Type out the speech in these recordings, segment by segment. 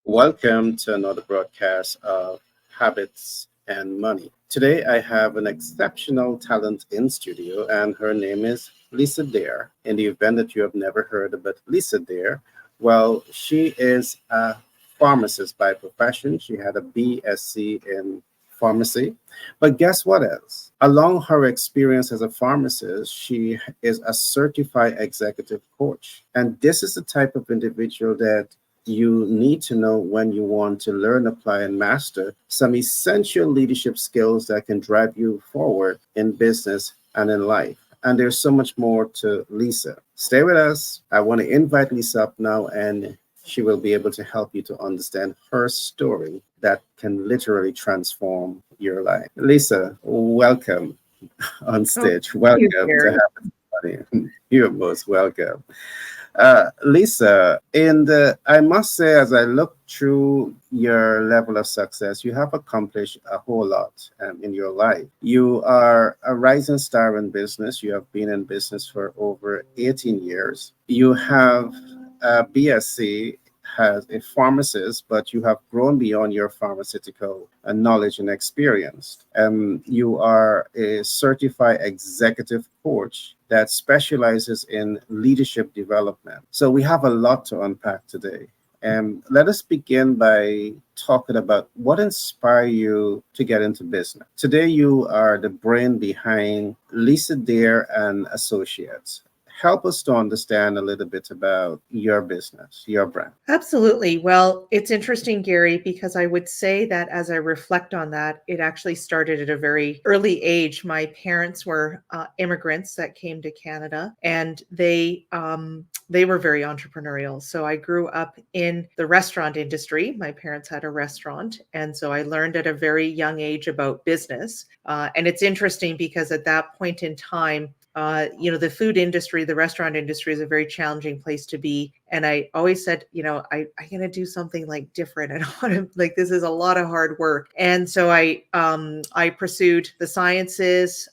Welcome to another broadcast of Habits and Money. Today I have an exceptional talent in studio, and her name is Lisa Dare. In the event that you have never heard about Lisa Dare, well, she is a pharmacist by profession. She had a BSc in pharmacy. But guess what else? Along her experience as a pharmacist, she is a certified executive coach. And this is the type of individual that you need to know when you want to learn, apply, and master some essential leadership skills that can drive you forward in business and in life. And there's so much more to Lisa. Stay with us. I want to invite Lisa up now, and she will be able to help you to understand her story that can literally transform your life. Lisa, welcome on Oh, stage. thank you, Welcome to Gary. Happy Money. You're most welcome. Lisa, I must say, as I look through your level of success, you have accomplished a whole lot in your life. You are a rising star in business. You have been in business for over 18 years. You have a BSc as a pharmacist, but you have grown beyond your pharmaceutical knowledge and experience. You are a certified executive coach that specializes in leadership development. So we have a lot to unpack today. Let us begin by talking about what inspired you to get into business. Today, you are the brain behind Lisa Dare and Associates. Help us to understand a little bit about your business, your brand. Absolutely. Well, it's interesting, Gary, because I would say that as I reflect on that, it actually started at a very early age. My parents were immigrants that came to Canada, and they were very entrepreneurial. So I grew up in the restaurant industry. My parents had a restaurant, and so I learned at a very young age about business. And it's interesting because at that point in time, the food industry, the restaurant industry is a very challenging place to be. And I always said, I'm going to do something like different. I don't want to this is a lot of hard work. And so I pursued the sciences,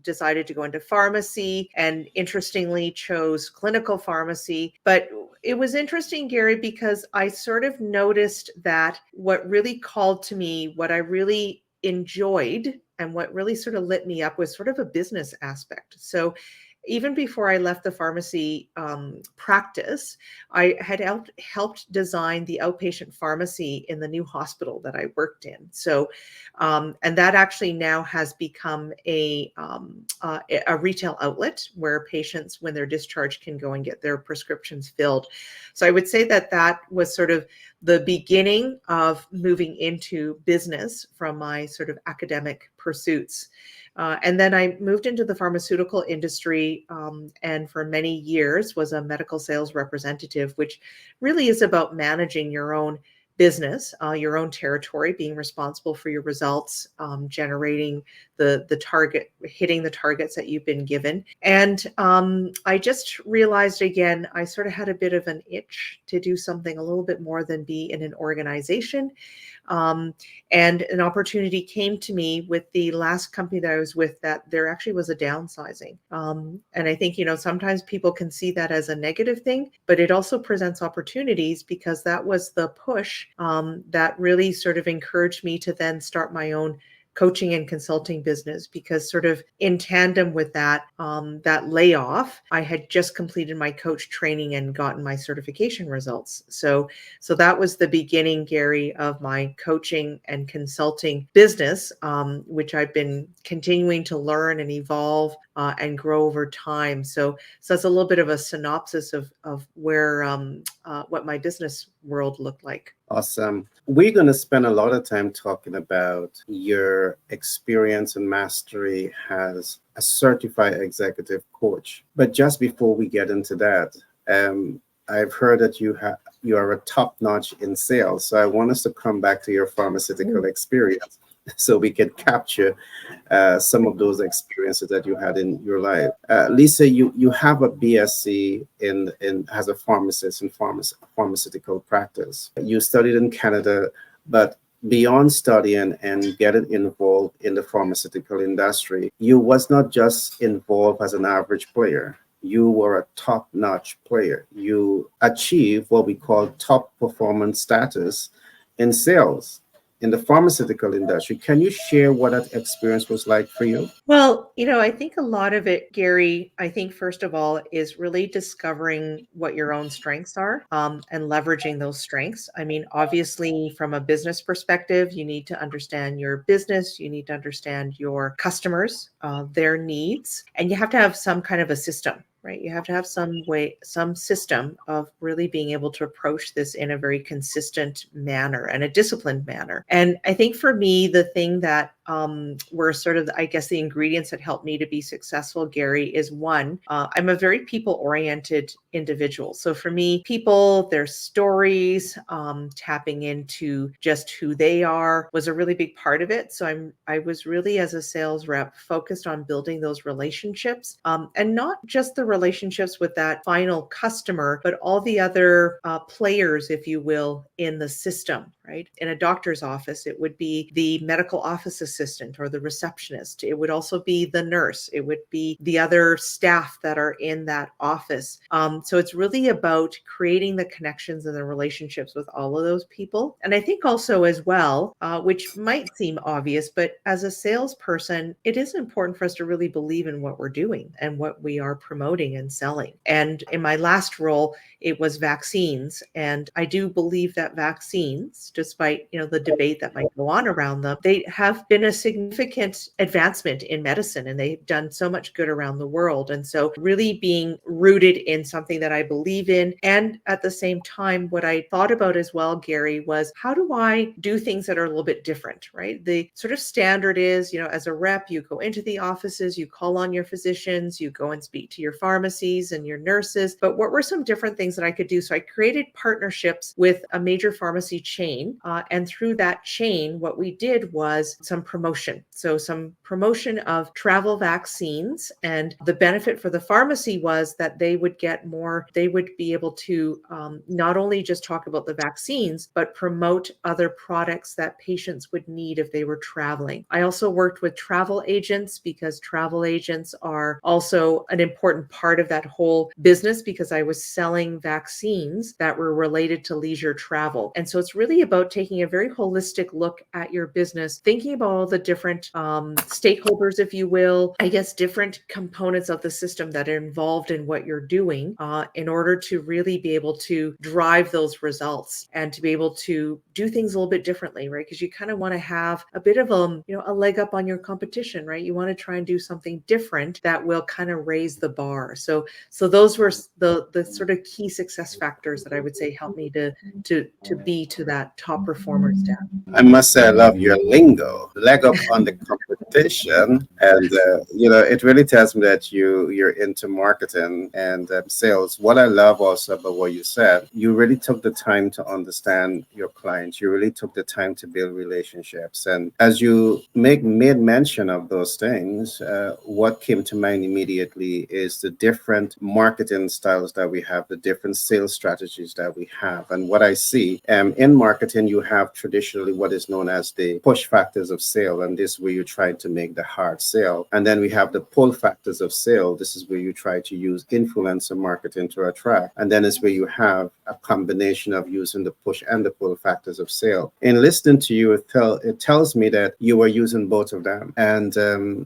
decided to go into pharmacy, and interestingly chose clinical pharmacy. But it was interesting, Gary, because I sort of noticed that what really called to me, what I really enjoyed and what really sort of lit me up was sort of a business aspect. So even before I left the pharmacy practice, I had helped design the outpatient pharmacy in the new hospital that I worked in. So, and that actually now has become a retail outlet where patients, when they're discharged, can go and get their prescriptions filled. So I would say that that was sort of the beginning of moving into business from my sort of academic pursuits. And then I moved into the pharmaceutical industry, and for many years was a medical sales representative, which really is about managing your own business, your own territory, being responsible for your results, generating the target, hitting the targets that you've been given. And I just realized again, I sort of had a bit of an itch to do something a little bit more than be in an organization. Um, and an opportunity came to me with the last company that I was with, that there actually was a downsizing. And I think, sometimes people can see that as a negative thing, but it also presents opportunities, because that was the push that really sort of encouraged me to then start my own coaching and consulting business, because sort of in tandem with that layoff, I had just completed my coach training and gotten my certification results. So that was the beginning, Gary, of my coaching and consulting business, which I've been continuing to learn and evolve and grow over time. So that's a little bit of a synopsis of where what my business world looked like. Awesome. We're going to spend a lot of time talking about your experience and mastery as a certified executive coach. But just before we get into that, I've heard that you are a top notch in sales. So I want us to come back to your pharmaceutical experience so we can capture some of those experiences that you had in your life. Lisa, you have a BSc in as a pharmacist in pharmaceutical practice. You studied in Canada, but beyond studying and getting involved in the pharmaceutical industry, you was not just involved as an average player. you were a top notch player. You achieved what we call top performance status in sales in the pharmaceutical industry. Can you share what that experience was like for you? Well, I think a lot of it, Gary, I think first of all is really discovering what your own strengths are, and leveraging those strengths. I mean, obviously, from a business perspective, you need to understand your business, you need to understand your customers, their needs, and you have to have some kind of a system. Right. You have to have some way, some system of really being able to approach this in a very consistent manner and a disciplined manner. And I think for me, the thing that were sort of, I guess, the ingredients that helped me to be successful, Gary, is one, I'm a very people oriented individual. So for me, people, their stories, tapping into just who they are was a really big part of it. So I was really, as a sales rep, focused on building those relationships, and not just the relationships with that final customer, but all the other players, if you will, in the system, right? In a doctor's office, it would be the medical office assistant or the receptionist. It would also be the nurse. It would be the other staff that are in that office. So it's really about creating the connections and the relationships with all of those people. And I think also as well, which might seem obvious, but as a salesperson, it is important for us to really believe in what we're doing and what we are promoting and selling. And in my last role, it was vaccines. And I do believe that vaccines, despite, the debate that might go on around them, they have been a significant advancement in medicine and they've done so much good around the world. And so really being rooted in something that I believe in. And at the same time, what I thought about as well, Gary, was how do I do things that are a little bit different, right? The sort of standard is, as a rep, you go into the offices, you call on your physicians, you go and speak to your pharmacies and your nurses. But what were some different things that I could do? So I created partnerships with a major pharmacy chain. And through that chain, what we did was some promotion. So some promotion of travel vaccines. And the benefit for the pharmacy was that they would get more, they would be able to not only just talk about the vaccines, but promote other products that patients would need if they were traveling. I also worked with travel agents because travel agents are also an important part of that whole business because I was selling vaccines that were related to leisure travel. And so it's really about taking a very holistic look at your business, thinking about all the different stakeholders, if you will, I guess different components of the system that are involved in what you're doing in order to really be able to drive those results and to be able to do things a little bit differently, right? Because you kind of want to have a bit of a leg up on your competition, right? You want to try and do something different that will kind of raise the bar. So those were the sort of key success factors that I would say helped me to be to that top performer status. I must say, I love your lingo, leg up on the competition, and it really tells me that you're into marketing and sales. What I love also about what you said, you really took the time to understand your clients. You really took the time to build relationships, and as you made mention of those things, what came to mind immediately is the different marketing styles that we have, the different sales strategies that we have, and what I see in marketing, you have traditionally what is known as the push factors of sale, and this is where you try to make the hard sale. And then we have the pull factors of sale. This is where you try to use influencer marketing to attract. And then it's where you have a combination of using the push and the pull factors of sale. In listening to you, it tells me that you were using both of them, and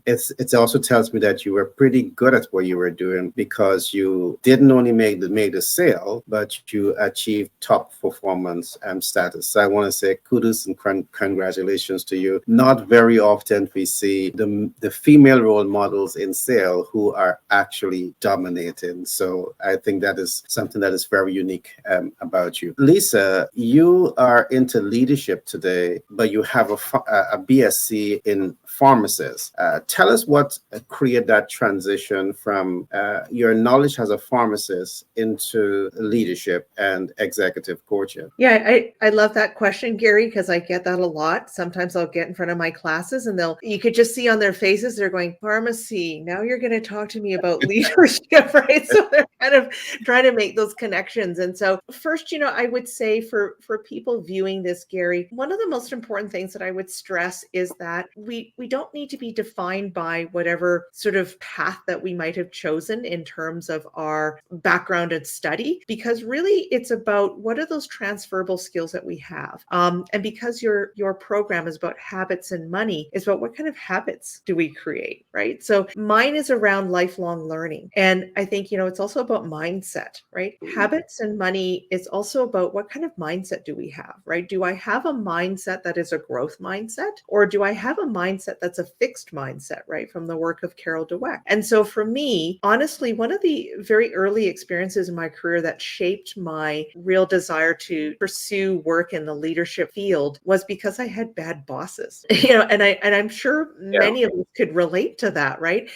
it also tells me that you were pretty good at what you were doing because you didn't only make the sale, but you achieved top performance status. So I want to say kudos and congratulations to you. Not very often we see the female role models in sale who are actually dominating. So I think that is something that is very unique about you. Lisa, you are into leadership today, but you have a BSc in pharmacist. Tell us what created that transition from your knowledge as a pharmacist into leadership and executive coaching. Yeah, I love that question, Gary, because I get that a lot. Sometimes I'll get in front of my classes and you could could just see on their faces, they're going, pharmacy, now you're going to talk to me about leadership, right? So they're kind of trying to make those connections. And so first, I would say for people viewing this, Gary, one of the most important things that I would stress is that we don't need to be defined by whatever sort of path that we might have chosen in terms of our background and study, because really it's about what are those transferable skills that we have. And because your program is about habits and money, is about what kind of habits do we create, right? So mine is around lifelong learning. And I think, it's also about mindset, right? Habits and money is also about what kind of mindset do we have, right? Do I have a mindset that is a growth mindset, or do I have a mindset that's a fixed mindset, right? From the work of Carol Dweck. And so for me, honestly, one of the very early experiences in my career that shaped my real desire to pursue work in the leadership field was because I had bad bosses. And I'm sure Yeah. many of us could relate to that, right?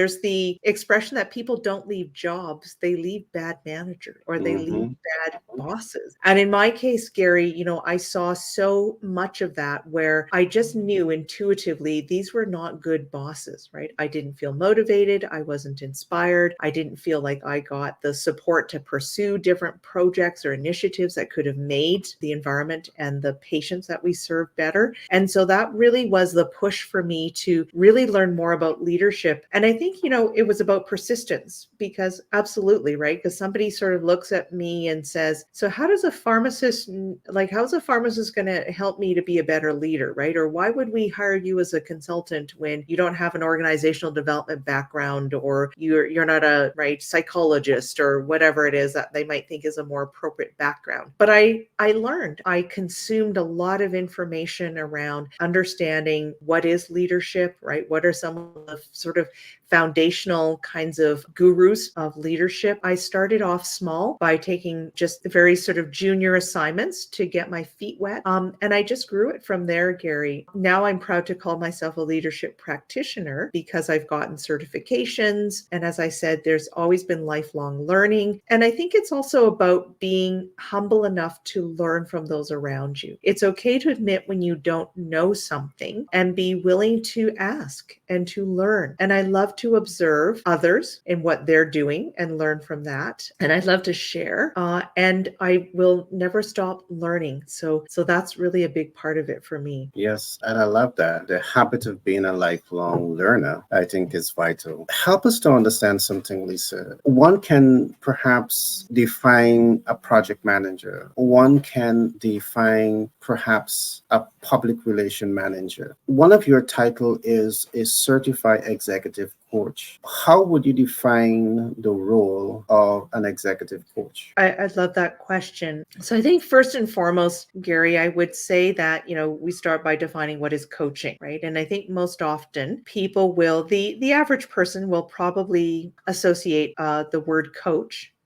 There's the expression that people don't leave jobs, they leave bad managers, or they leave Mm-hmm. bad bosses. And in my case, Gary, I saw so much of that where I just knew intuitively these were not good bosses, right? I didn't feel motivated. I wasn't inspired. I didn't feel like I got the support to pursue different projects or initiatives that could have made the environment and the patients that we serve better. And so that really was the push for me to really learn more about leadership. And I think, it was about persistence, because absolutely, right? Because somebody sort of looks at me and says, so how's a pharmacist going to help me to be a better leader, right? Or why would we hire you as a consultant when you don't have an organizational development background, or you're not a psychologist, or whatever it is that they might think is a more appropriate background. But I consumed a lot of information around understanding what is leadership, right? What are some of the sort of foundational kinds of gurus of leadership. I started off small by taking just very sort of junior assignments to get my feet wet. And I just grew it from there, Gary. Now I'm proud to call myself a leadership practitioner because I've gotten certifications. And as I said, there's always been lifelong learning. And I think it's also about being humble enough to learn from those around you. It's okay to admit when you don't know something and be willing to ask and to learn. And I love to observe others and what they're doing and learn from that. And I love to share. And I will never stop learning. So that's really a big part of it for me. Yes, and I love that. The habit of being a lifelong learner, I think, is vital. Help us to understand something, Lisa. One can perhaps define a project manager, one can define perhaps a public relation manager. One of your title is a certified executive coach. How would you define the role of an executive coach? I love that question. So I think first and foremost, Gary, I would say that, we start by defining what is coaching, right? And I think most often people will, the average person will probably associate the word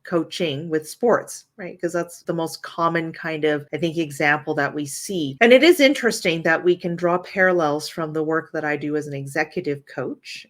coaching with sports, right? Because that's the most common kind of, I think, example that we see. And it is interesting that we can draw parallels from the work that I do as an executive coach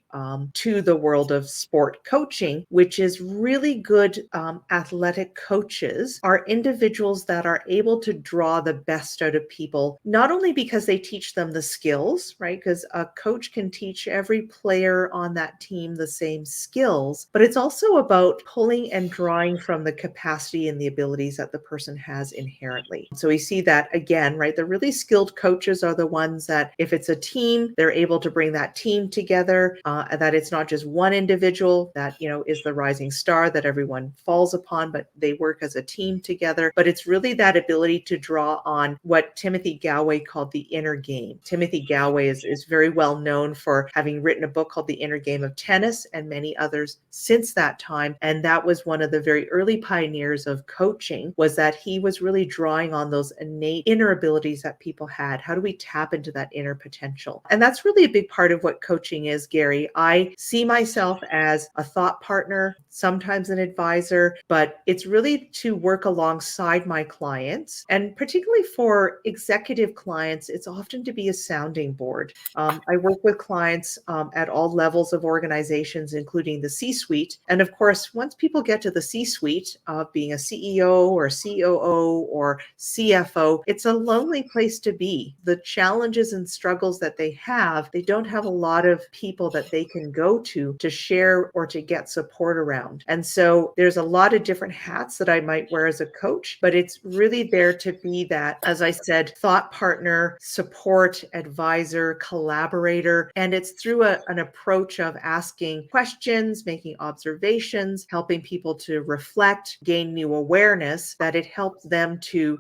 to the world of sport coaching, which is really good athletic coaches are individuals that are able to draw the best out of people, not only because they teach them the skills, right? Because a coach can teach every player on that team the same skills, but it's also about pulling and drawing from the capacity and the abilities that the person has inherently. So we see that again, right? The really skilled coaches are the ones that if it's a team, they're able to bring that team together, that it's not just one individual that, is the rising star that everyone falls upon, but they work as a team together. But it's really that ability to draw on what Timothy Galway called the inner game. Timothy Galway is very well known for having written a book called The Inner Game of Tennis and many others since that time. And that was one of the very early pioneers of coaching, was that he was really drawing on those innate inner abilities that people had. How do we tap into that inner potential? And that's really a big part of what coaching is, Gary. I see myself as a thought partner, sometimes an advisor, but it's really to work alongside my clients. And particularly for executive clients, it's often to be a sounding board. I work with clients at all levels of organizations, including the C-suite. And of course, once people get to the C-suite, being a CEO CEO or COO or CFO, it's a lonely place to be. The challenges and struggles that they have, they don't have a lot of people that they can go to share or to get support around. And so there's a lot of different hats that I might wear as a coach, but it's really there to be that, as I said, thought partner, support, advisor, collaborator. And it's through an approach of asking questions, making observations, helping people to reflect, gain new awareness, that it helps them to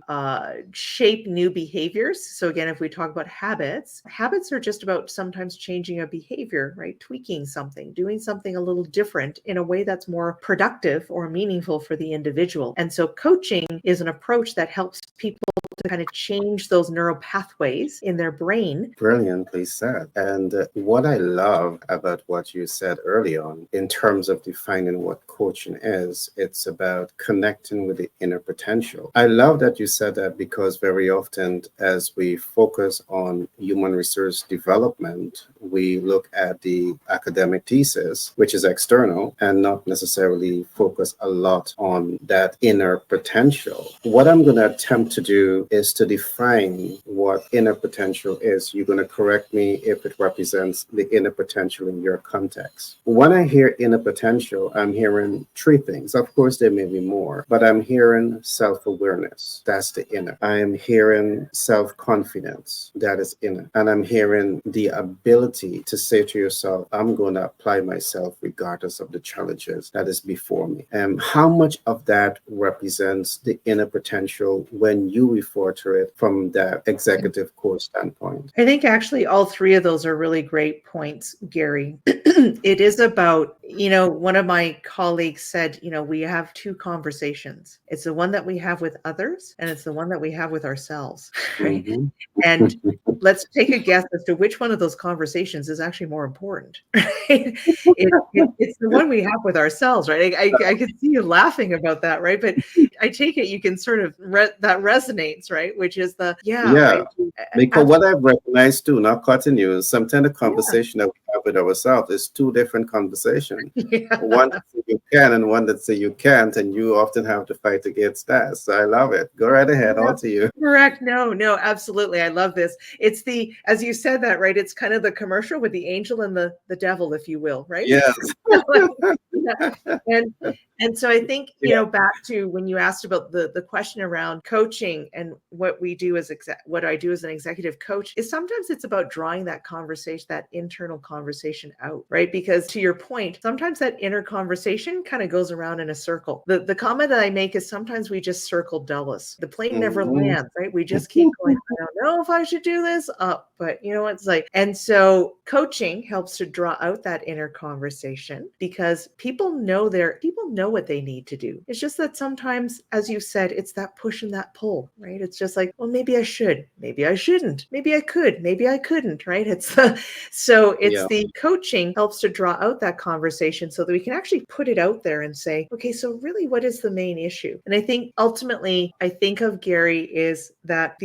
shape new behaviors. So again, if we talk about habits, habits are just about sometimes changing a behavior, right? Tweaking something, doing something a little different in a way that's more productive or meaningful for the individual. And so coaching is an approach that helps people to kind of change those neural pathways in their brain. Brilliantly said. And what I love about what you said early on, in terms of defining what coaching is, it's about connecting with the inner potential. I love that you said that, because very often as we focus on human resource development, we look at the academic thesis, which is external, and not necessarily focus a lot on that inner potential. What I'm going to attempt to do is to define what inner potential is. You're going to correct me if it represents the inner potential in your context. When I hear inner potential, I'm hearing three things. Of course, there may be more, but I'm hearing self-awareness. That's the inner. I am hearing self-confidence. That is inner. And I'm hearing the ability to say to yourself, I'm going to apply myself regardless of the challenges that is before me. And how much of that represents the inner potential when you refer to it from that executive coach standpoint? I think actually all three of those are really great points, Gary. It is about, one of my colleagues said, we have two conversations. It's the one that we have with others, and it's the one that we have with ourselves, right? Mm-hmm. And let's take a guess as to which one of those conversations is actually more important. Right? It's the one we have with ourselves, right? I can see you laughing about that, right? But I take it you can sort of that resonates, right? Which is Yeah, right? because what I've recognized too, not cutting you, is sometimes the Yeah, conversation that we have with ourselves is two different conversations. yeah. One that say you can and one that say you can't, and you often have to fight against that. So I love it. Go right ahead, Yeah, on to you. correct. No, absolutely. I love this. It's as you said that, right? It's kind of the commercial with the angel and the devil, if you will, right? Yes. Like, yeah. And and so I think, Yeah. back to when you asked about the question around coaching and what we do as what I do as an executive coach is sometimes it's about drawing that conversation, that internal conversation out, right? Because to your point, sometimes that inner conversation kind of goes around in a circle. The comment that I make is sometimes we just circle Dulles. The plane never Mhm. lands, right? We just keep going, I don't know if I should do this, but it's like, and so coaching helps to draw out that inner conversation because people know what they need to do. It's just that sometimes, as you said, it's that push and that pull, right? It's just like, well, maybe I should, maybe I shouldn't, maybe I could, maybe I couldn't, right? It's Yeah. the coaching helps to draw out that conversation so that we can actually put it out there and say, okay, so really what is the main issue? And I think ultimately, I think of Gary is that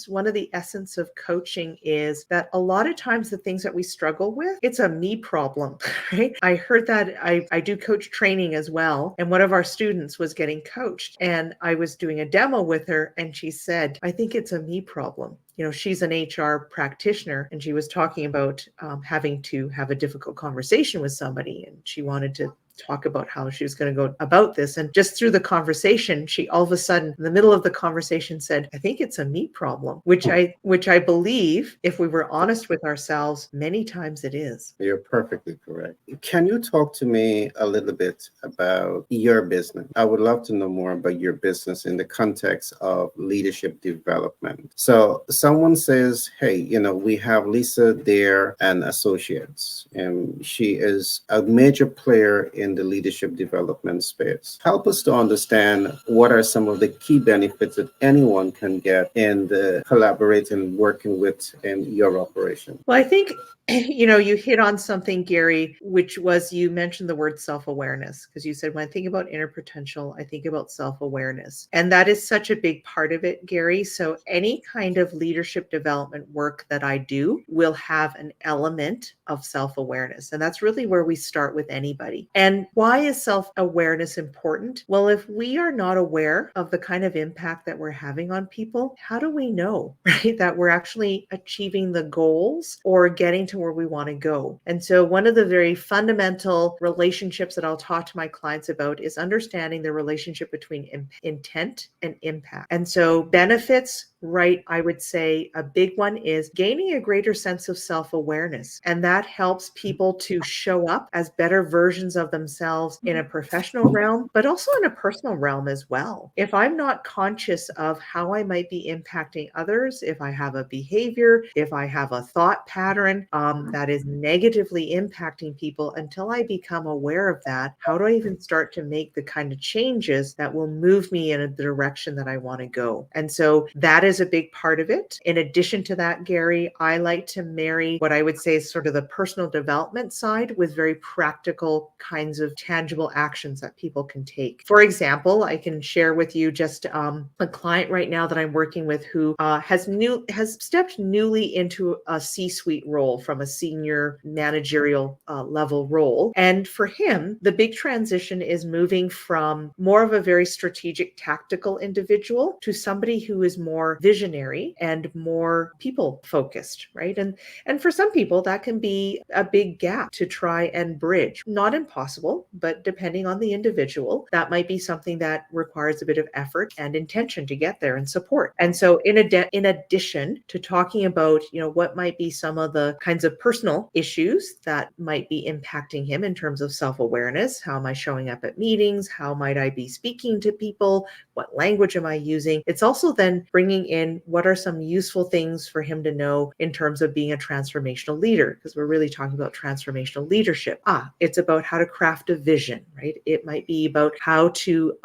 one of the essence of coaching is that a lot of times the things that we struggle with, it's a me problem, right? I heard that I do coach training as well. And one of our students was getting coached and I was doing a demo with her and she said, I think it's a me problem. She's an HR practitioner and she was talking about having to have a difficult conversation with somebody and she wanted to talk about how she was going to go about this. And just through the conversation, she all of a sudden, in the middle of the conversation, said, I think it's a me problem, which I believe, if we were honest with ourselves, many times it is. You're perfectly correct. Can you talk to me a little bit about your business? I would love to know more about your business in the context of leadership development. So someone says, hey, we have Lisa there and Associates, and she is a major player in the leadership development space. Help us to understand what are some of the key benefits that anyone can get in the collaborating, working with in your operation. Well, I think you hit on something, Gary, which was you mentioned the word self-awareness because you said, when I think about inner potential, I think about self-awareness. And that is such a big part of it, Gary. So any kind of leadership development work that I do will have an element of self-awareness. And that's really where we start with anybody. And And why is self-awareness important? Well, if we are not aware of the kind of impact that we're having on people, how do we know, right, that we're actually achieving the goals or getting to where we want to go? And so one of the very fundamental relationships that I'll talk to my clients about is understanding the relationship between intent and impact. And so benefits, right, I would say a big one is gaining a greater sense of self-awareness. And that helps people to show up as better versions of themselves in a professional realm, but also in a personal realm as well. If I'm not conscious of how I might be impacting others, if I have a behavior, if I have a thought pattern that is negatively impacting people, until I become aware of that, how do I even start to make the kind of changes that will move me in a direction that I want to go? And so that is a big part of it. In addition to that, Gary, I like to marry what I would say is sort of the personal development side with very practical kinds of tangible actions that people can take. For example, I can share with you just a client right now that I'm working with who has stepped newly into a C-suite role from a senior managerial level role. And for him, the big transition is moving from more of a very strategic, tactical individual to somebody who is more visionary and more people focused, right? And for some people, that can be a big gap to try and bridge. Not impossible, but depending on the individual, that might be something that requires a bit of effort and intention to get there and support. And so in addition to talking about, what might be some of the kinds of personal issues that might be impacting him in terms of self-awareness, how am I showing up at meetings? How might I be speaking to people? What language am I using? It's also then bringing in what are some useful things for him to know in terms of being a transformational leader, because we're really talking about transformational leadership. It's about how to craft a vision, right? It might be about how to,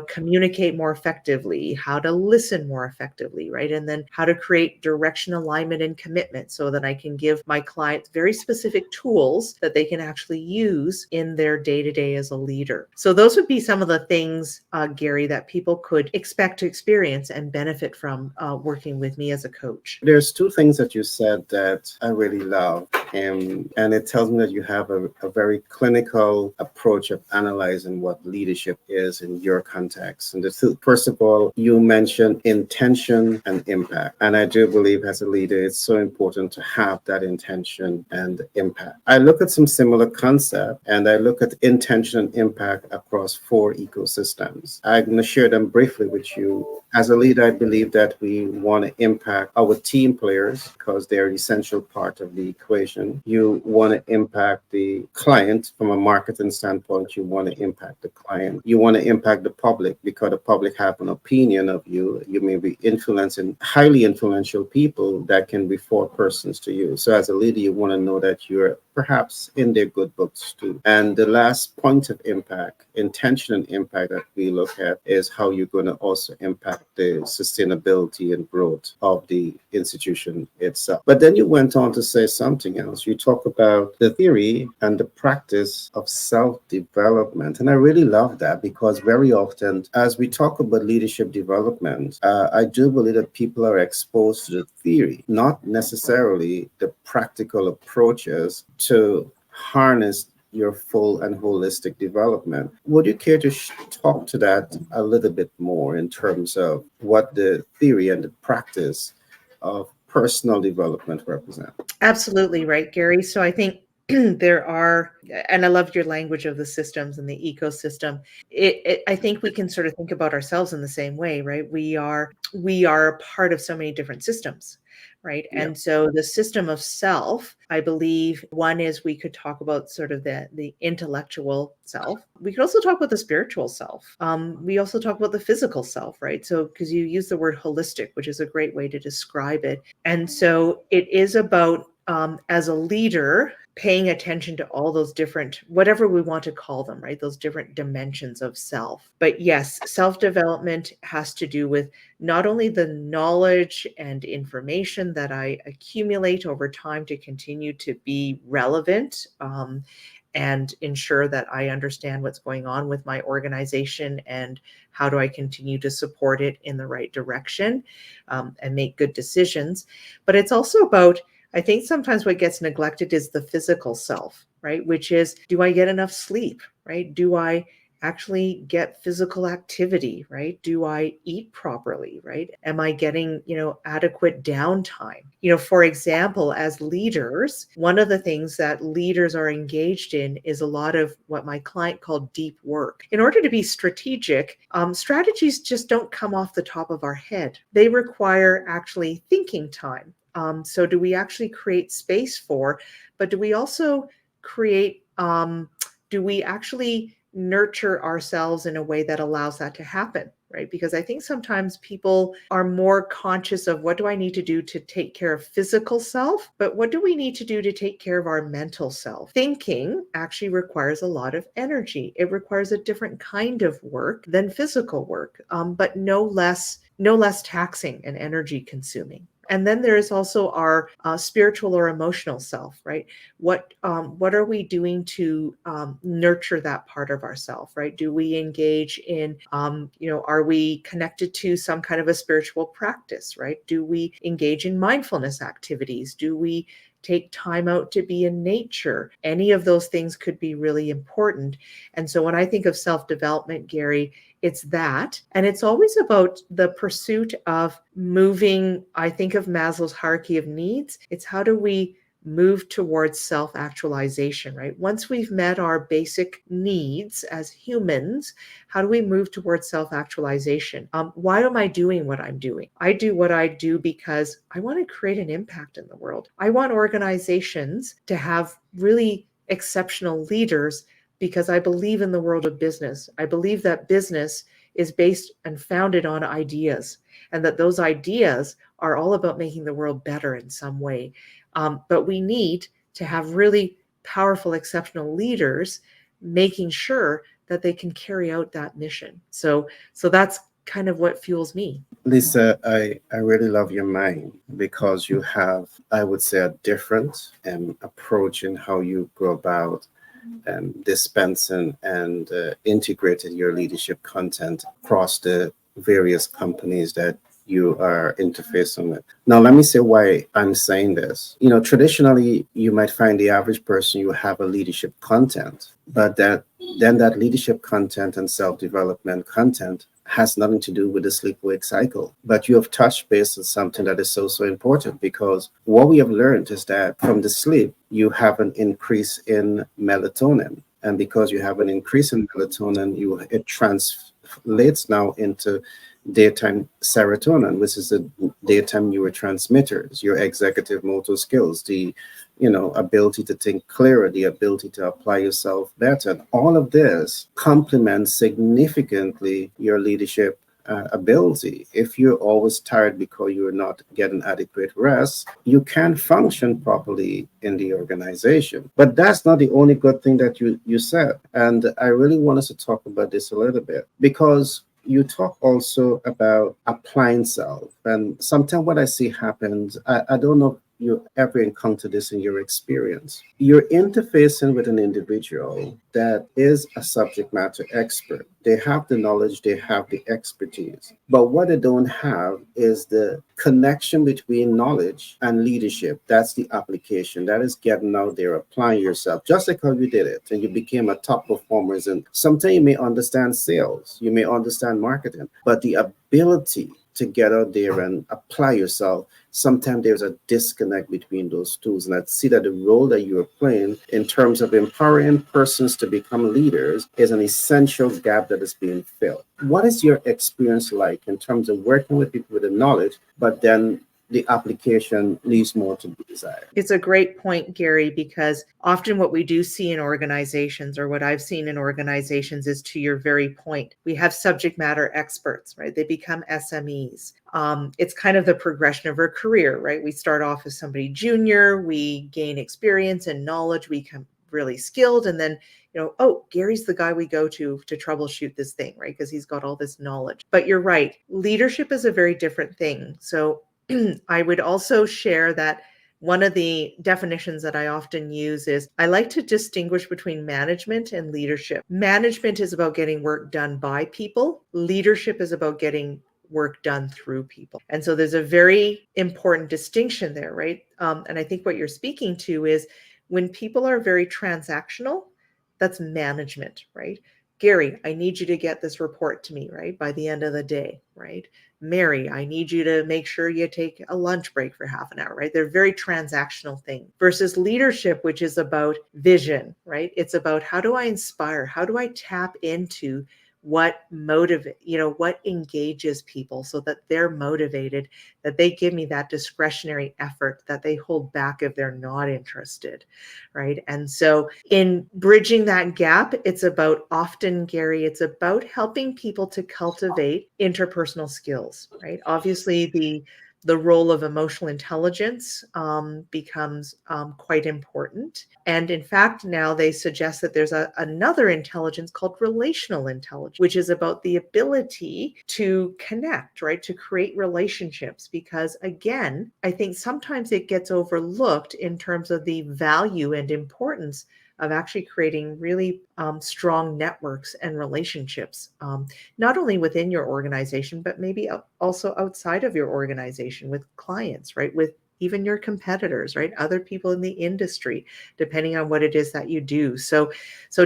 communicate more effectively, how to listen more effectively, right? And then how to create direction, alignment, and commitment so that I can give my clients very specific tools that they can actually use in their day-to-day as a leader. So those would be some of the things, Gary, that people could expect to experience and benefit from working with me as a coach. There's two things that you said that I really love, and it tells me that you have a very clinical approach of analyzing what leadership is in your context. And first of all, you mentioned intention and impact. And I do believe as a leader, it's so important to have that intention and impact. I look at some similar concept, and I look at intention and impact across 4 ecosystems. I'm going to share them briefly with you. As a leader, I believe that we want to impact our team players because they're an essential part of the equation. You want to impact the client from a marketing standpoint. You want to impact the client. You want to impact the public because the public have an opinion of you. You may be influencing highly influential people that can be 4 persons to you. So as a leader, you want to know that you're perhaps in their good books too. And the last point of impact, intention and impact that we look at is how you're going to also impact the sustainability and growth of the institution itself. But then you went on to say something else. You talk about the theory and the practice of self-development. And I really love that because very often as we talk about leadership development, I do believe that people are exposed to the theory, not necessarily the practical approaches to harness your full and holistic development. Would you care to talk to that a little bit more in terms of what the theory and the practice of personal development represent? Absolutely right, Gary. So I think there are, and I loved your language of the systems and the ecosystem. I think we can sort of think about ourselves in the same way, right? We are a part of so many different systems, right? Yeah. And so the system of self, I believe, one is we could talk about sort of the intellectual self. We could also talk about the spiritual self. We also talk about the physical self, right? So because you use the word holistic, which is a great way to describe it. And so it is about as a leader, paying attention to all those different, whatever we want to call them, right? Those different dimensions of self. But yes, self-development has to do with not only the knowledge and information that I accumulate over time to continue to be relevant, and ensure that I understand what's going on with my organization and how do I continue to support it in the right direction, and make good decisions. But it's also about I think sometimes what gets neglected is the physical self, right? Which is, do I get enough sleep, right? Do I actually get physical activity, right? Do I eat properly, right? Am I getting, adequate downtime? For example, as leaders, one of the things that leaders are engaged in is a lot of what my client called deep work. In order to be strategic, strategies just don't come off the top of our head. They require actually thinking time. So do we actually create space for, but do we also create, do we actually nurture ourselves in a way that allows that to happen? Right. Because I think sometimes people are more conscious of what do I need to do to take care of physical self, but what do we need to do to take care of our mental self? Thinking actually requires a lot of energy. It requires a different kind of work than physical work, but no less taxing and energy consuming. And then there is also our spiritual or emotional self, right? What are we doing to nurture that part of ourself, right? Do we engage in are we connected to some kind of a spiritual practice, right? Do we engage in mindfulness activities? Do we take time out to be in nature? Any of those things could be really important. And so when I think of self-development, Gary, it's that. And it's always about the pursuit of moving. I think of Maslow's hierarchy of needs. It's how do we move towards self-actualization, right? Once we've met our basic needs as humans, how do we move towards self-actualization? Why am I doing what I'm doing? I do what I do because I want to create an impact in the world. I want organizations to have really exceptional leaders because I believe in the world of business. I believe that business is based and founded on ideas, and that those ideas are all about making the world better in some way. But we need to have really powerful, exceptional leaders making sure that they can carry out that mission. So that's kind of what fuels me. Lisa, I really love your mind because you have, I would say, a different approach in how you go about dispensing and integrating your leadership content across the various companies that you are interfacing with. Now, let me say why I'm saying this. Traditionally, you might find the average person you have a leadership content, but then that leadership content and self-development content has nothing to do with the sleep-wake cycle. But you have touched base on something that is so important, because what we have learned is that from the sleep, you have an increase in melatonin. And because you have an increase in melatonin, it translates now into daytime serotonin, which is the daytime neurotransmitters, your executive motor skills, the ability to think clearer, the ability to apply yourself better. And all of this complements significantly your leadership ability. If you're always tired because you're not getting adequate rest, you can't function properly in the organization. But that's not the only good thing that you said. And I really want us to talk about this a little bit, because you talk also about applying self. And sometimes what I see happens, I don't know if you ever encounter this in your experience. You're interfacing with an individual that is a subject matter expert. They have the knowledge, they have the expertise. But what they don't have is the connection between knowledge and leadership. That's the application. That is getting out there, applying yourself, just like how you did it. And you became a top performer. And sometimes you may understand sales, you may understand marketing, but the ability to get out there and apply yourself, sometimes there's a disconnect between those tools. And I see that the role that you are playing in terms of empowering persons to become leaders is an essential gap that is being filled. What is your experience like in terms of working with people with the knowledge, but then the application leaves more to be desired? It's a great point, Gary, because often what we do see in organizations, or what I've seen in organizations, is to your very point. We have subject matter experts, right? They become SMEs. It's kind of the progression of our career, right? We start off as somebody junior, we gain experience and knowledge, we become really skilled, and then oh, Gary's the guy we go to troubleshoot this thing, right? Because he's got all this knowledge. But you're right, leadership is a very different thing. So I would also share that one of the definitions that I often use is I like to distinguish between management and leadership. Management is about getting work done by people. Leadership is about getting work done through people. And so there's a very important distinction there, right? And I think what you're speaking to is when people are very transactional, that's management, right? Gary, I need you to get this report to me, right? By the end of the day, right? Mary, I need you to make sure you take a lunch break for half an hour, right? They're very transactional things versus leadership, which is about vision, right? It's about how do I inspire? How do I tap into what motivate, what engages people so that they're motivated, that they give me that discretionary effort that they hold back if they're not interested, right? And so in bridging that gap, it's about often, Gary, it's about helping people to cultivate interpersonal skills, right? Obviously, the role of emotional intelligence becomes quite important. And in fact, now they suggest that there's another intelligence called relational intelligence, which is about the ability to connect, right? To create relationships. Because again, I think sometimes it gets overlooked in terms of the value and importance of actually creating really strong networks and relationships, not only within your organization, but maybe also outside of your organization with clients, right? With even your competitors, right? Other people in the industry, depending on what it is that you do. So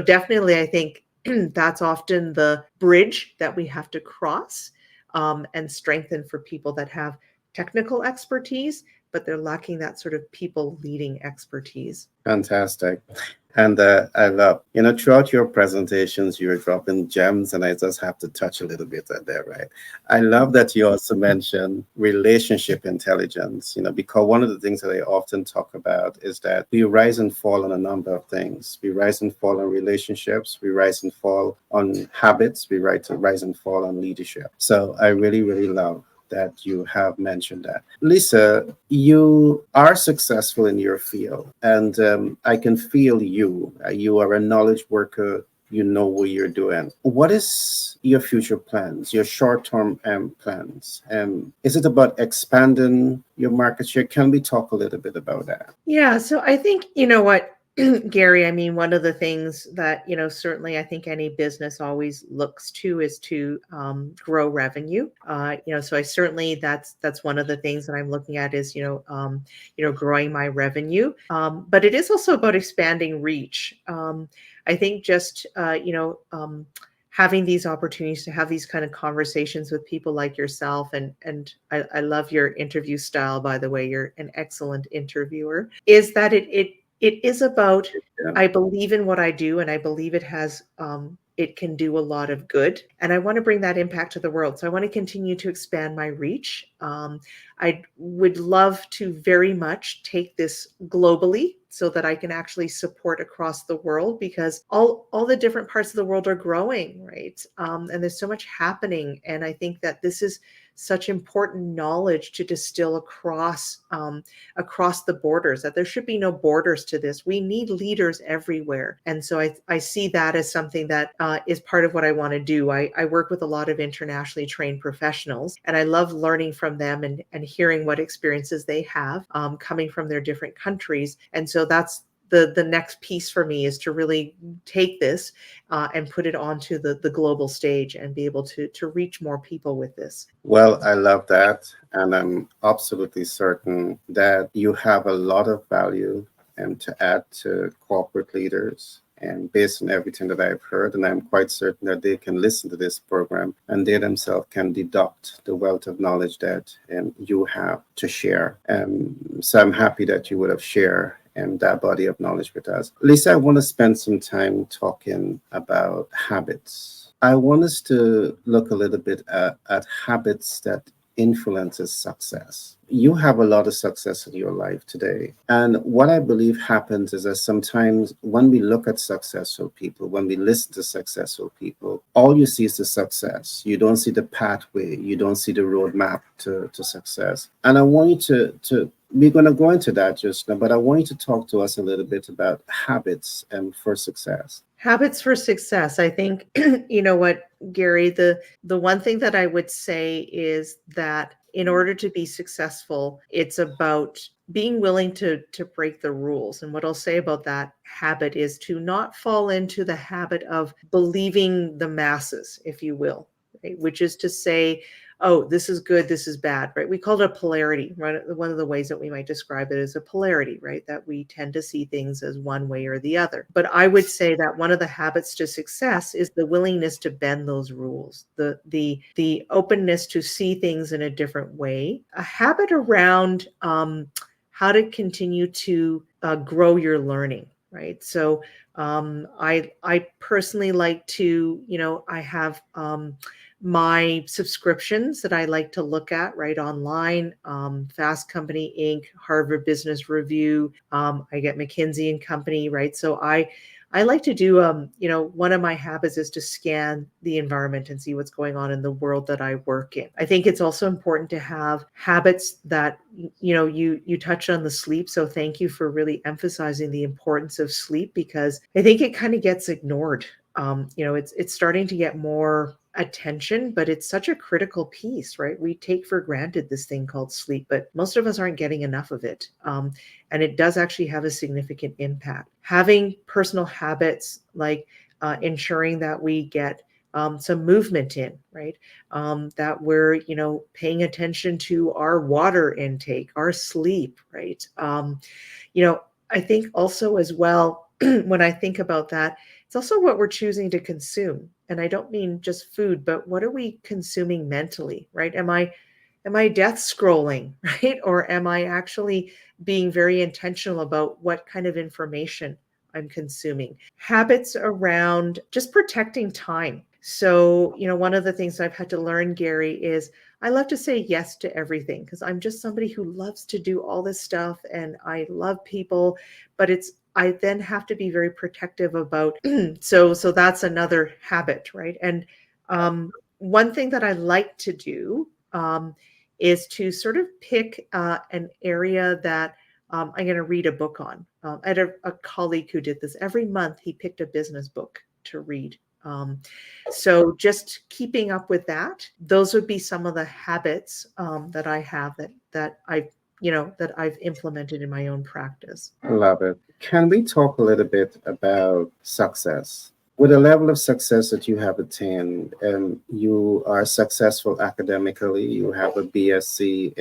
definitely, I think that's often the bridge that we have to cross and strengthen for people that have technical expertise, but they're lacking that sort of people leading expertise. Fantastic. And I love, throughout your presentations, you're dropping gems, and I just have to touch a little bit at there, right? I love that you also mention relationship intelligence, because one of the things that I often talk about is that we rise and fall on a number of things. We rise and fall on relationships, we rise and fall on habits, we rise and fall on leadership. So I really, really love that you have mentioned that. Lisa, you are successful in your field, and I can feel you. You are a knowledge worker. You know what you're doing. What is your future plans, your short-term plans? Is it about expanding your market share? Can we talk a little bit about that? Yeah, so I think, what, Gary, I mean, one of the things that, certainly I think any business always looks to is to grow revenue. So I certainly that's one of the things that I'm looking at is, growing my revenue. But it is also about expanding reach. I think just, having these opportunities to have these kind of conversations with people like yourself, and I love your interview style, by the way, you're an excellent interviewer, is that it is about, Yeah. I believe in what I do, and I believe it can do a lot of good. And I want to bring that impact to the world. So I want to continue to expand my reach. I would love to very much take this globally so that I can actually support across the world, because all the different parts of the world are growing, right? And there's so much happening. And I think that this is such important knowledge to distill across the borders, that there should be no borders to this. We need leaders everywhere. And so I see that as something that is part of what I want to do. I work with a lot of internationally trained professionals, and I love learning from them and hearing what experiences they have coming from their different countries. And so that's the next piece for me, is to really take this and put it onto the global stage and be able to reach more people with this. Well, I love that. And I'm absolutely certain that you have a lot of value and to add to corporate leaders. And based on everything that I've heard, and I'm quite certain that they can listen to this program and they themselves can deduct the wealth of knowledge that you have to share. So I'm happy that you would have shared and that body of knowledge with us. Lisa, I want to spend some time talking about habits. I want us to look a little bit at habits that influences success. You have a lot of success in your life today. And what I believe happens is that sometimes when we look at successful people, when we listen to successful people, all you see is the success. You don't see the pathway. You don't see the roadmap to success. And I want you to we're going to go into that just now, but I want you to talk to us a little bit about habits for success. Habits for success. I think, you know what, Gary, the one thing that I would say is that in order to be successful, it's about being willing to break the rules. And what I'll say about that habit is to not fall into the habit of believing the masses, if you will, right? Which is to say, oh, this is good, this is bad, right? We call it a polarity, right? One of the ways that we might describe it is a polarity, right? That we tend to see things as one way or the other. But I would say that one of the habits to success is the willingness to bend those rules, the openness to see things in a different way, a habit around how to continue to grow your learning, right? So I personally like to, I have my subscriptions that I like to look at right online. Fast Company Inc., Harvard Business Review. I get McKinsey and Company, right? So I like to do, one of my habits is to scan the environment and see what's going on in the world that I work in. I think it's also important to have habits that, you touched on the sleep. So thank you for really emphasizing the importance of sleep, because I think it kind of gets ignored. It's starting to get more attention, but it's such a critical piece, right? We take for granted this thing called sleep, but most of us aren't getting enough of it. And it does actually have a significant impact. Having personal habits like ensuring that we get some movement in, right? That we're, paying attention to our water intake, our sleep, right? You know, I think also as well, when I think about that, it's also what we're choosing to consume. And I don't mean just food, but what are we consuming mentally, right? Am I death scrolling, right? Or am I actually being very intentional about what kind of information I'm consuming? Habits around just protecting time. So, one of the things I've had to learn, Gary, is I love to say yes to everything because I'm just somebody who loves to do all this stuff and I love people, but I then have to be very protective about so that's another habit, right? And one thing that I like to do is to sort of pick an area that I'm going to read a book on. I had a colleague who did this. Every month, he picked a business book to read. So just keeping up with that, those would be some of the habits that I have that I've implemented in my own practice. I love it. Can we talk a little bit about success? With the level of success that you have attained, you are successful academically, you have a BSc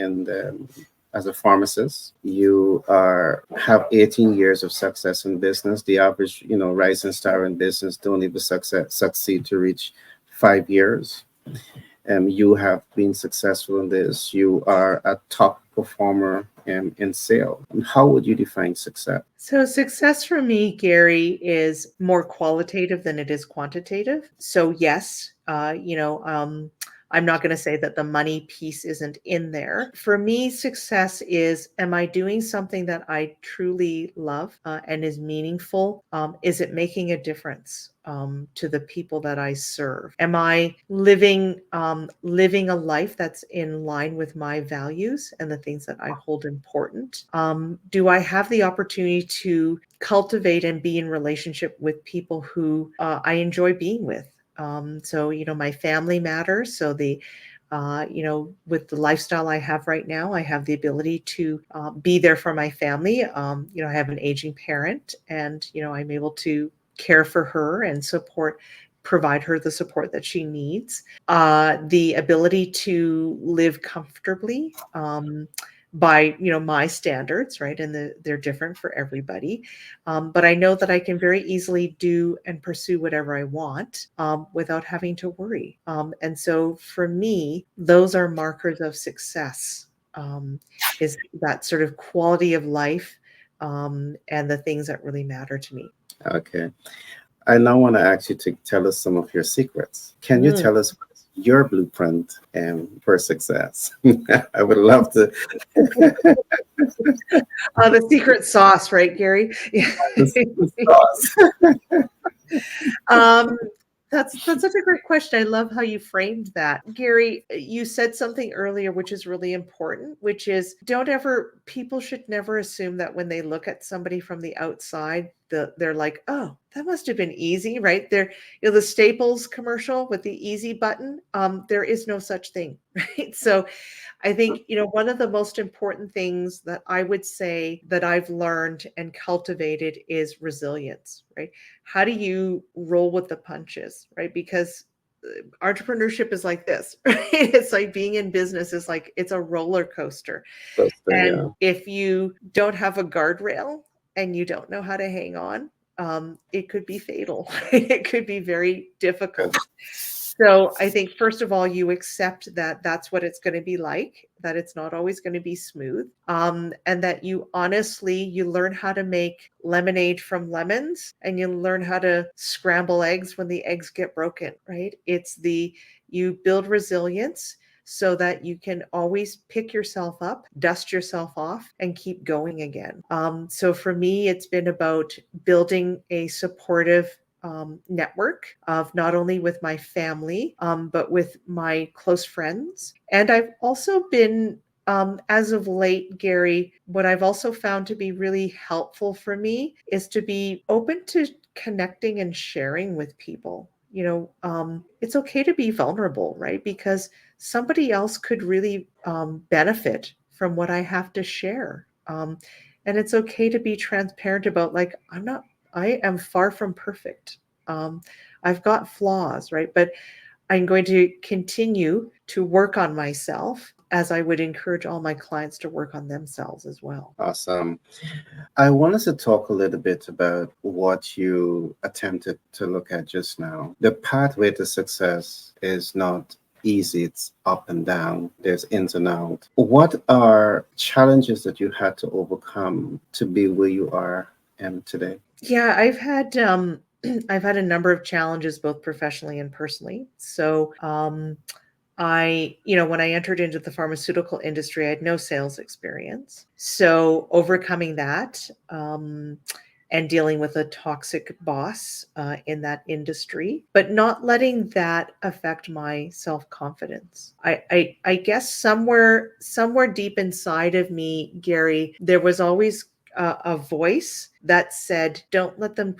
as a pharmacist, you have 18 years of success in business. The average, rising star in business don't even succeed to reach 5 years. You have been successful in this. You are a top performer in sale. How would you define success? So, success for me, Gary, is more qualitative than it is quantitative. So, yes, I'm not going to say that the money piece isn't in there. For me, success is, am I doing something that I truly love and is meaningful? Is it making a difference? To the people that I serve? Am I living a life that's in line with my values and the things that I hold important? Do I have the opportunity to cultivate and be in relationship with people who I enjoy being with? So, my family matters. So with the lifestyle I have right now, I have the ability to be there for my family. I have an aging parent, and I'm able to care for her and provide her the support that she needs. The ability to live comfortably by my standards, right? And they're different for everybody. But I know that I can very easily do and pursue whatever I want without having to worry. And so for me, those are markers of success. Is that sort of quality of life and the things that really matter to me. Okay. I now want to ask you to tell us some of your secrets. Can you Mm. tell us your blueprint for success? I would love to. The secret sauce, right, Gary? The sauce. um, that's such a great question. I love how you framed that. Gary, you said something earlier which is really important, which is people should never assume that when they look at somebody from the outside, they're like, oh, that must have been easy, right? The Staples commercial with the easy button. There is no such thing, right? So I think, one of the most important things that I would say that I've learned and cultivated is resilience, right? How do you roll with the punches, right? Because entrepreneurship is like this, right? It's like being in business is like it's a roller coaster. That's the, And yeah. if you don't have a guardrail and you don't know how to hang on, it could be fatal. It could be very Good. difficult. So I think first of all, you accept that that's what it's going to be like, that it's not always going to be smooth, and that you honestly you learn how to make lemonade from lemons, and you learn how to scramble eggs when the eggs get broken. Right? It's the you build resilience so that you can always pick yourself up, dust yourself off, and keep going again. So for me, it's been about building a supportive network of not only with my family, but with my close friends. And I've also been, as of late, Gary, what I've also found to be really helpful for me is to be open to connecting and sharing with people. It's okay to be vulnerable, right? Because somebody else could really benefit from what I have to share. And it's okay to be transparent about, like, I am far from perfect. Um, I've got flaws, right? But I'm going to continue to work on myself as I would encourage all my clients to work on themselves as well. Awesome. I want us to talk a little bit about what you attempted to look at just now. The pathway to success is not easy, it's up and down, there's ins and outs. What are challenges that you had to overcome to be where you are today? Yeah, I've had I've had a number of challenges both professionally and personally. So, when I entered into the pharmaceutical industry, I had no sales experience. So overcoming that, and dealing with a toxic boss in that industry, but not letting that affect my self confidence. I guess somewhere deep inside of me, Gary, there was always a voice that said, don't let them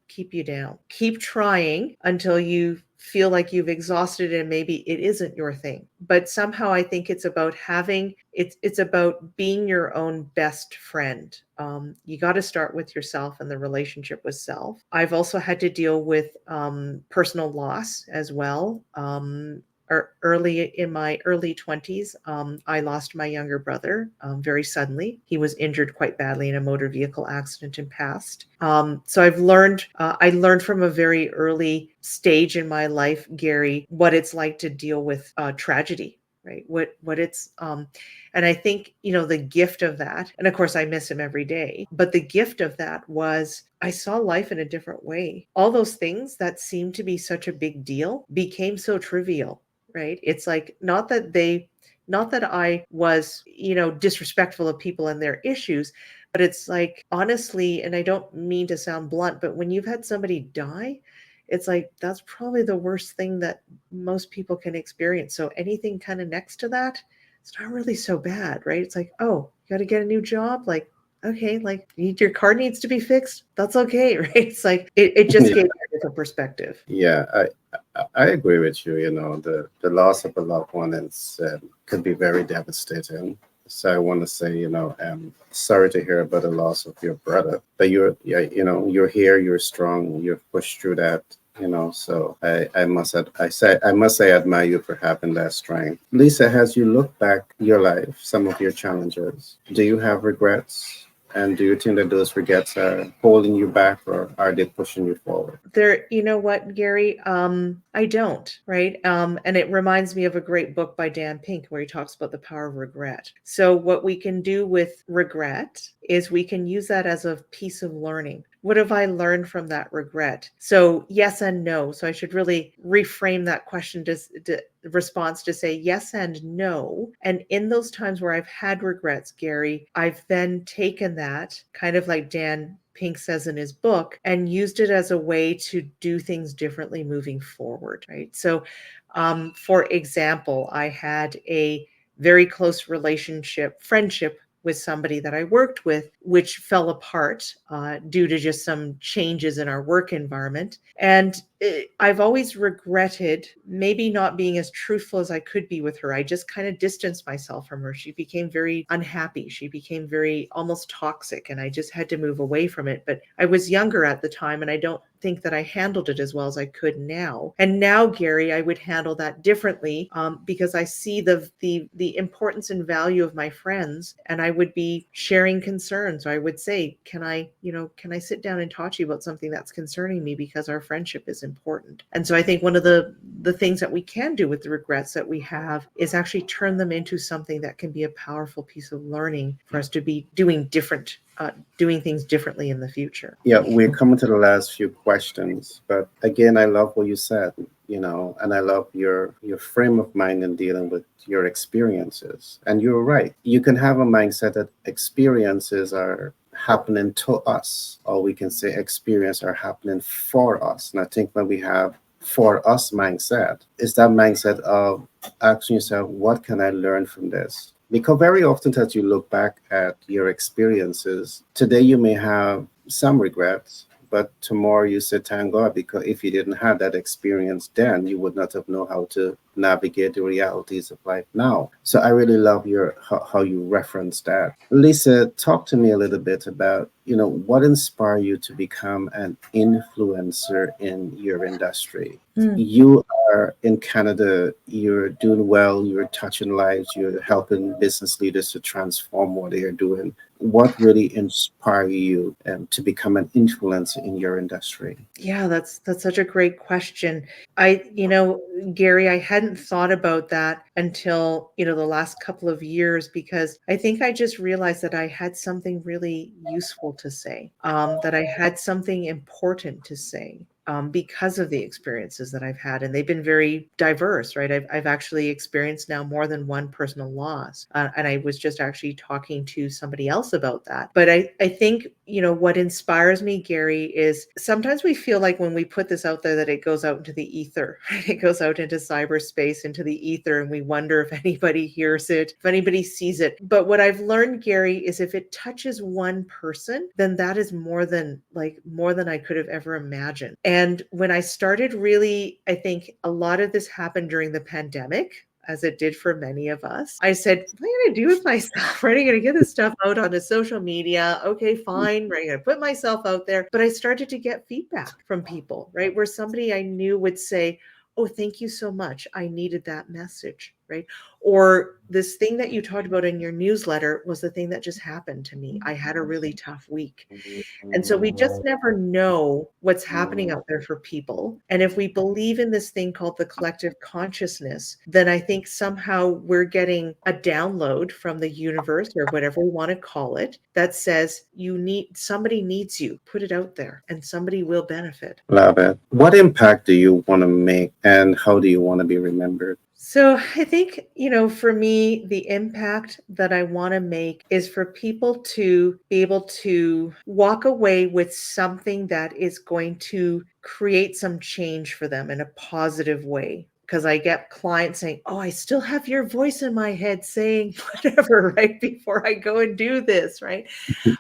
keep you down. Keep trying until you feel like you've exhausted it and maybe it isn't your thing. But somehow I think it's about being your own best friend. You got to start with yourself and the relationship with self. I've also had to deal with personal loss as well. Early in my early 20s, I lost my younger brother very suddenly. He was injured quite badly in a motor vehicle accident and passed. So I learned from a very early stage in my life, Gary, what it's like to deal with tragedy. Right. And I think, the gift of that, and of course I miss him every day, but the gift of that was I saw life in a different way. All those things that seemed to be such a big deal became so trivial, right? It's like not that I was, disrespectful of people and their issues, but it's like, honestly, and I don't mean to sound blunt, but when you've had somebody die, it's like that's probably the worst thing that most people can experience. So anything kind of next to that, it's not really so bad, right? It's like, oh, you got to get a new job, like, okay, like your car needs to be fixed, that's okay. Right? It's like it just gave me a different perspective. Yeah, I agree with you. You know, the loss of a loved one is could be very devastating. So I want to say, sorry to hear about the loss of your brother. But you're here, you're strong, you've pushed through that. So I must say I admire you for having that strength. Lisa, as you look back your life, some of your challenges, do you have regrets? And do you think that those regrets are holding you back or are they pushing you forward? There, you know what, Gary? I don't, right? And it reminds me of a great book by Dan Pink where he talks about the power of regret. So what we can do with regret is we can use that as a piece of learning. What have I learned from that regret? So yes and no. So I should really reframe that question to response to say yes and no. And in those times where I've had regrets, Gary, I've then taken that, kind of like Dan Pink says in his book, and used it as a way to do things differently moving forward, right? So, for example, I had a very close friendship with somebody that I worked with, which fell apart due to just some changes in our work environment. And I've always regretted maybe not being as truthful as I could be with her. I just kind of distanced myself from her. She became very unhappy. She became very almost toxic, and I just had to move away from it. But I was younger at the time, and I don't think that I handled it as well as I could now. And now, Gary, I would handle that differently, because I see the importance and value of my friends, and I would be sharing concerns. So I would say, can I sit down and talk to you about something that's concerning me, because our friendship is important. And so I think one of the things that we can do with the regrets that we have is actually turn them into something that can be a powerful piece of learning for us to be doing things differently in the future. Yeah, we're coming to the last few questions, but again, I love what you said, and I love your frame of mind in dealing with your experiences. And you're right. You can have a mindset that experiences are happening to us, or we can say experience are happening for us. And I think when we have for us mindset, is that mindset of asking yourself, what can I learn from this? Because very often as you look back at your experiences, today you may have some regrets, but tomorrow you say, thank God, because if you didn't have that experience then, you would not have known how to navigate the realities of life now. So I really love how you reference that. Lisa, talk to me a little bit about, what inspired you to become an influencer in your industry. Mm. You are in Canada, you're doing well, you're touching lives, you're helping business leaders to transform what they are doing. What really inspired you to become an influencer in your industry? Yeah, that's such a great question. Gary, I hadn't thought about that until, the last couple of years, because I think I just realized that I had something really useful to say, that I had something important to say. Because of the experiences that I've had, and they've been very diverse, right? I've actually experienced now more than one personal loss, and I was just actually talking to somebody else about that. But I think what inspires me, Gary, is sometimes we feel like when we put this out there that it goes out into the ether, right? It goes out into cyberspace, into the ether, and we wonder if anybody hears it, if anybody sees it. But what I've learned, Gary, is if it touches one person, then that is more than I could have ever imagined. And when I started really, I think a lot of this happened during the pandemic, as it did for many of us. I said, what am I going to do with myself? Right? I'm going to get this stuff out onto social media. Okay, fine. Right? I'm going to put myself out there. But I started to get feedback from people, right? Where somebody I knew would say, oh, thank you so much. I needed that message, right? Or this thing that you talked about in your newsletter was the thing that just happened to me. I had a really tough week. And so we just never know what's happening out there for people. And if we believe in this thing called the collective consciousness, then I think somehow we're getting a download from the universe, or whatever we want to call it, that says somebody needs you. Put it out there and somebody will benefit. Love it. What impact do you want to make, and how do you want to be remembered? So I think, for me, the impact that I want to make is for people to be able to walk away with something that is going to create some change for them in a positive way. Because I get clients saying, oh, I still have your voice in my head saying whatever, right before I go and do this, right?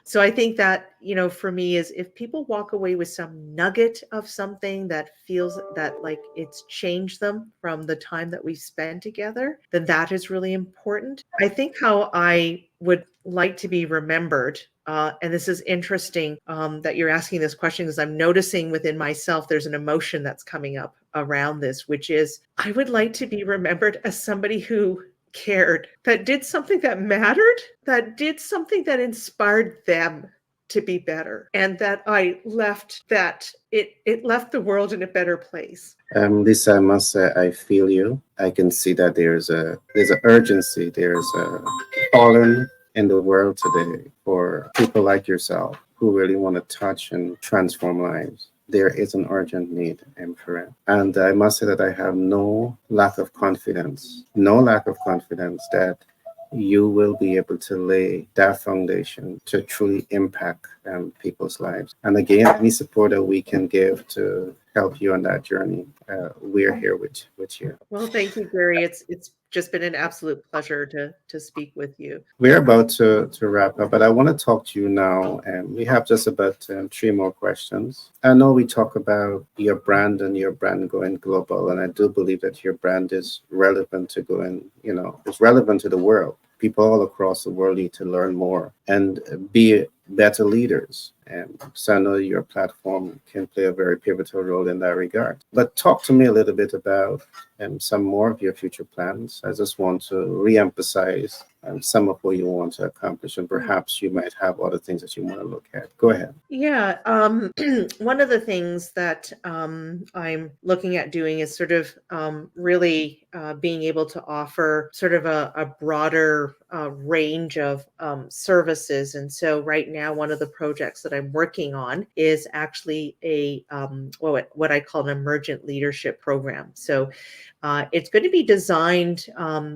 So I think that, for me, is if people walk away with some nugget of something that feels that like it's changed them from the time that we spend together, then that is really important. I think how I would like to be remembered, and this is interesting, that you're asking this question, because I'm noticing within myself there's an emotion that's coming up around this, which is I would like to be remembered as somebody who cared, that did something that mattered, that did something that inspired them to be better, and that I left that it left the world in a better place. Lisa, I must say, I feel you. I can see that there's a urgency, there's a calling in the world today for people like yourself who really want to touch and transform lives. There is an urgent need for it. And I must say that I have no lack of confidence that you will be able to lay that foundation to truly impact people's lives. And again, any support that we can give to help you on that journey, we're here with you. Well, thank you, Gary. It's just been an absolute pleasure to speak with you. We're about to wrap up, but I want to talk to you now, and we have just about three more questions. I know we talk about your brand and your brand going global, and I do believe that your brand is relevant to going, it's relevant to the world. People all across the world need to learn more and be better leaders. And so I know your platform can play a very pivotal role in that regard. But talk to me a little bit about some more of your future plans. I just want to re-emphasize some of what you want to accomplish, and perhaps you might have other things that you want to look at. Go ahead. Yeah, one of the things that I'm looking at doing is sort of really being able to offer sort of a broader range of services. And so, right now, one of the projects that I'm working on is actually a what I call an emergent leadership program. So, it's going to be designed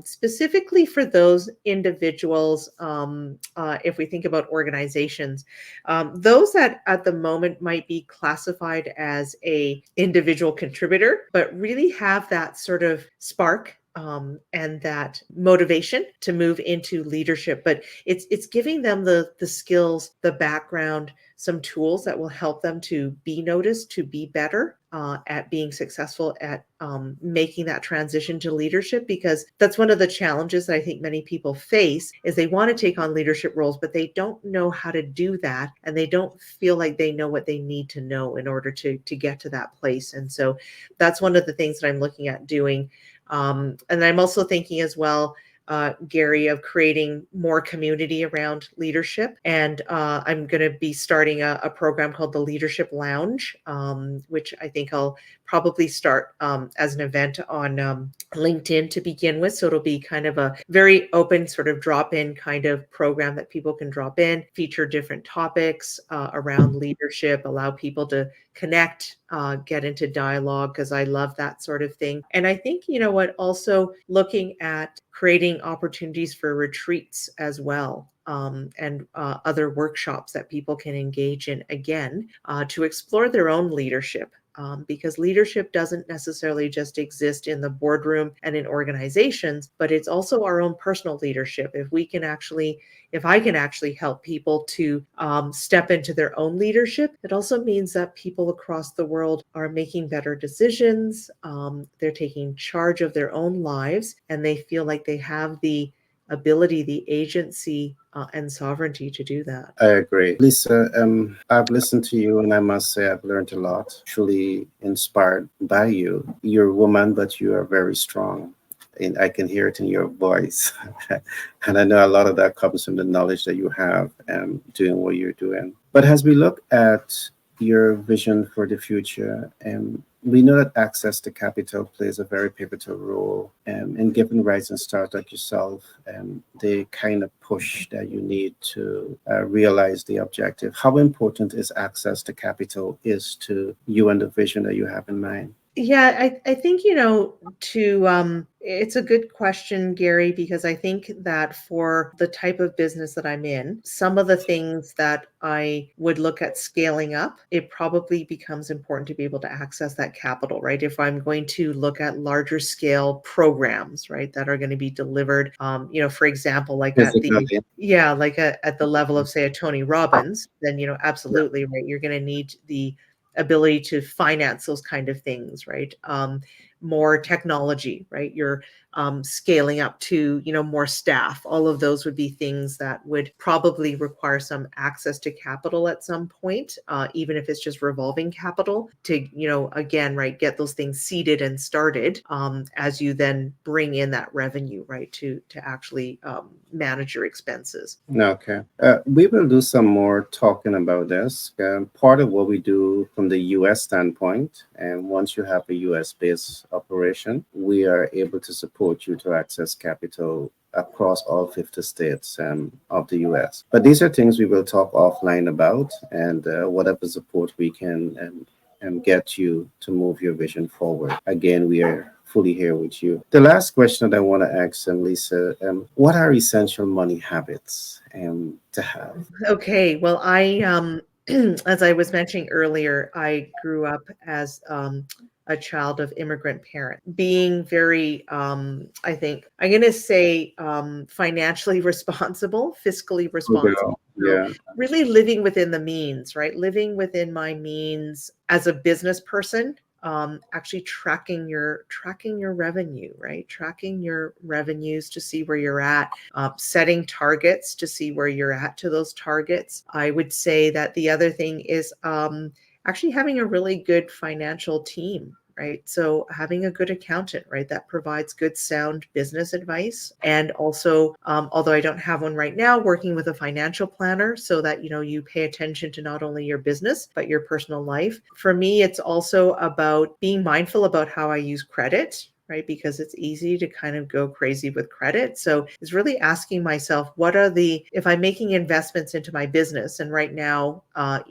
specifically for those individuals. If we think about organizations, those that at the moment might be classified as a individual contributor, but really have that sort of spark and that motivation to move into leadership. But it's giving them the skills, the background, some tools that will help them to be noticed, to be better at being successful at making that transition to leadership. Because that's one of the challenges that I think many people face is they want to take on leadership roles, but they don't know how to do that, and they don't feel like they know what they need to know in order to get to that place. And so that's one of the things that I'm looking at doing. And I'm also thinking as well, Gary, of creating more community around leadership. And I'm going to be starting a program called the Leadership Lounge, which I think I'll probably start as an event on LinkedIn to begin with. So it'll be kind of a very open sort of drop in kind of program that people can drop in, feature different topics around leadership, allow people to connect, get into dialogue, because I love that sort of thing. And I think, you know what, also looking at creating opportunities for retreats as well. And other workshops that people can engage in again to explore their own leadership. Because leadership doesn't necessarily just exist in the boardroom and in organizations, but it's also our own personal leadership. If I can actually help people to step into their own leadership, it also means that people across the world are making better decisions. They're taking charge of their own lives, and they feel like they have the ability, the agency, and sovereignty to do that. I agree. Lisa, I've listened to you and I must say I've learned a lot, truly inspired by you. You're a woman, but you are very strong. And I can hear it in your voice. And I know a lot of that comes from the knowledge that you have doing what you're doing. But as we look at your vision for the future, we know that access to capital plays a very pivotal role in giving rising stars like yourself the kind of push that you need to realize the objective. How important is access to capital is to you and the vision that you have in mind? Yeah, I think, it's a good question, Gary, because I think that for the type of business that I'm in, some of the things that I would look at scaling up, it probably becomes important to be able to access that capital, right? If I'm going to look at larger scale programs, right, that are going to be delivered, for example, like Physically. at the level of, say, a Tony Robbins, then, absolutely, right, you're going to need the ability to finance those kind of things, right? More technology, right? You're scaling up to, more staff. All of those would be things that would probably require some access to capital at some point, even if it's just revolving capital to, again, right, get those things seeded and started as you then bring in that revenue, right, to actually manage your expenses. Okay. We will do some more talking about this. Part of what we do from the US standpoint, and once you have a US based operation, we are able to support you to access capital across all 50 states of the US. But these are things we will talk offline about, and whatever support we can get you to move your vision forward. Again, we are fully here with you. The last question that I want to ask, Lisa, what are essential money habits to have? Okay, well, as I was mentioning earlier, I grew up as a child of immigrant parents, being very, I think, I'm going to say financially responsible, fiscally Good responsible. girl. So, Yeah. really living within the means, right? Living within my means as a business person. Actually tracking your revenue, right? Tracking your revenues to see where you're at, setting targets to see where you're at to those targets. I would say that the other thing is actually having a really good financial team. Right. So having a good accountant, right, that provides good, sound business advice. And also, although I don't have one right now, working with a financial planner so that, you pay attention to not only your business, but your personal life. For me, it's also about being mindful about how I use credit, right? Because it's easy to kind of go crazy with credit. So it's really asking myself, if I'm making investments into my business, and right now, I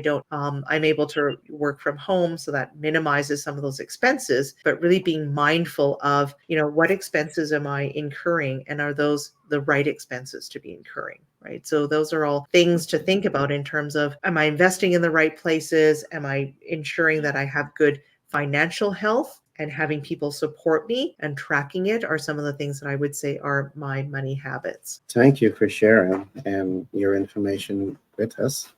don't, I'm able to work from home, so that minimizes some of those expenses, but really being mindful of, what expenses am I incurring, and are those the right expenses to be incurring? Right. So those are all things to think about in terms of, am I investing in the right places? Am I ensuring that I have good financial health, and having people support me and tracking it are some of the things that I would say are my money habits. Thank you for sharing your information with us.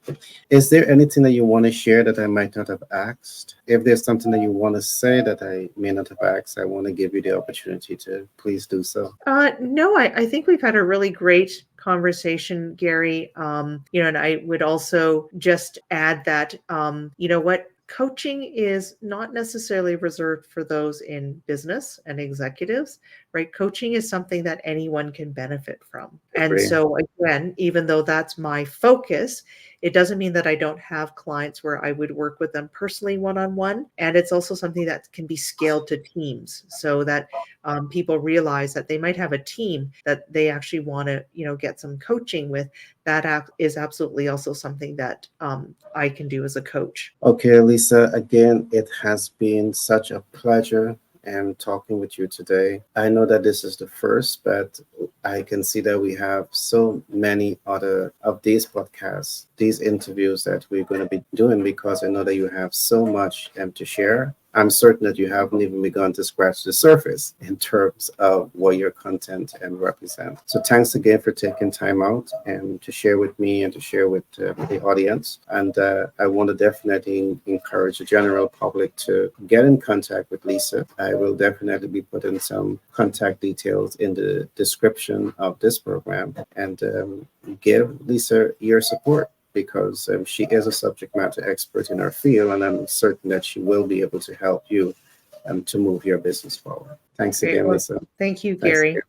Is there anything that you want to share that I might not have asked? If there's something that you want to say that I may not have asked, I want to give you the opportunity to please do so. No, I think we've had a really great conversation, Gary. And I would also just add that, what coaching is not necessarily reserved for those in business and executives, right? Coaching is something that anyone can benefit from. And Agree. so, again, even though that's my focus, it doesn't mean that I don't have clients where I would work with them personally one on one. And it's also something that can be scaled to teams, so that people realize that they might have a team that they actually want to, get some coaching with. That is absolutely also something that I can do as a coach. Okay, Lisa, again, it has been such a pleasure talking with you today. I know that this is the first, but I can see that we have so many other of these podcasts, these interviews that we're going to be doing, because I know that you have so much to share. I'm certain that you haven't even begun to scratch the surface in terms of what your content represent. So thanks again for taking time out and to share with me and to share with the audience. And I want to definitely encourage the general public to get in contact with Lisa. I will definitely be putting some contact details in the description of this program, and give Lisa your support, because she is a subject matter expert in her field, and I'm certain that she will be able to help you to move your business forward. Thanks Great. again, Well, Lisa. thank you, Thanks Gary. again.